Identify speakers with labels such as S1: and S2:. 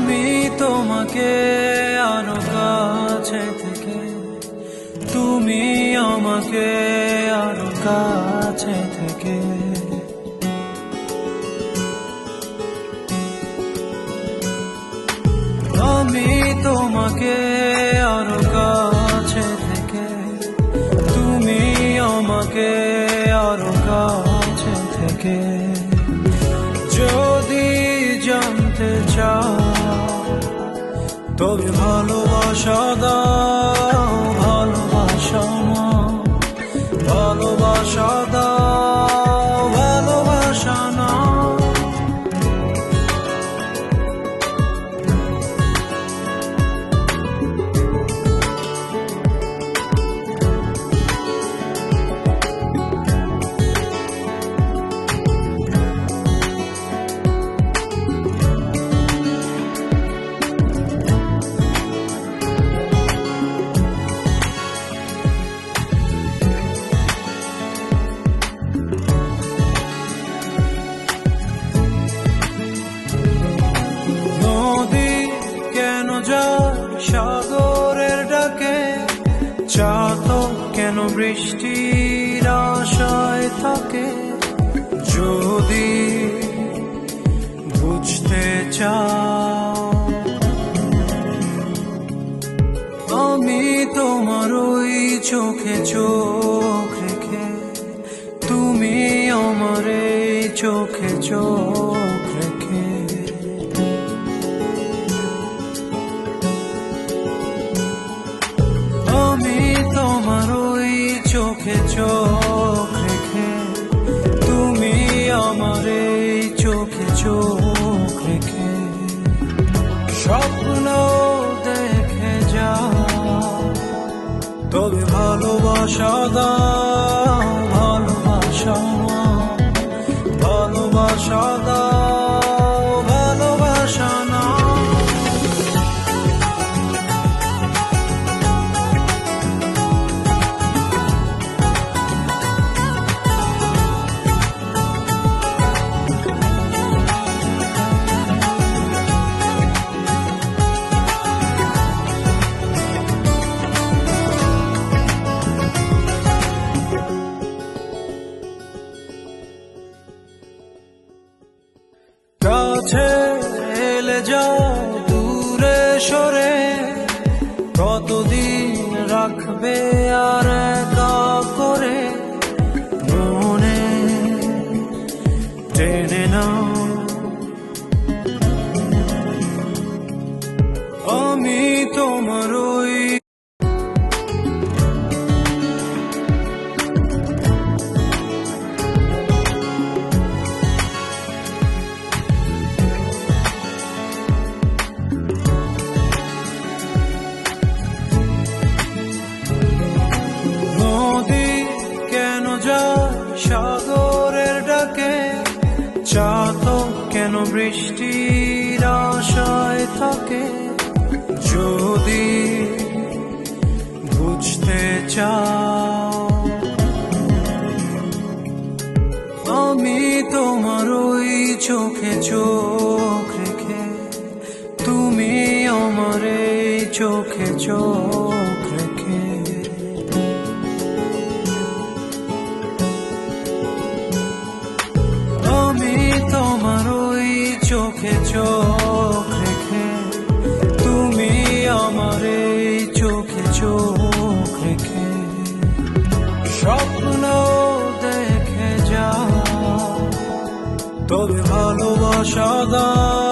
S1: আমি তোমাকে আরো কাছে থেকে, তুমি আমাকে আরো কাছে থেকে। আমি তোমাকে আরো কাছে থেকে, তুমি আমাকে আরো কাছে থেকে। যদি জানতে চাও তবে ভালোবাসা দাও, ভালোবাসা না, ভালোবাসা দাও, ভালোবাসা না। সাগরের ডাকে চাতক কেন বৃষ্টির আশায় থাকে? যদি বুঝতে চাও আমি তোমার ওই চোখে চোখ রেখে, তুমি আমার এই চোখে চোখ রেখে। তোমার ওই চোখে চোখ রেখে, তুমি আমার এই চোখে চোখ রেখে। স্বপ্ন দেখে যাও তবে ভালোবাসা দাও, ভালোবাসা না, ভালোবাসা দাও, ভালোবাসা না। কাছে এলে যাও দূরে সরে, কতদিন রাখবে আর একা করে? মনে টেনে নাও আমি তোমার ওই সাগরের ডাকে চাতক কেন বৃষ্টির আশায় থাকে? যদি বুঝতে চাও আমি তোমার ওই চোখে চোখ রেখে, তুমি আমার এই চোখে চোখ রেখে। আমি তোমার ওই চোখে চোখ রেখে, তুমি আমার এই চোখে চোখ রেখে। স্বপ্ন দেখে যাও তবে ভালোবাসা দাও,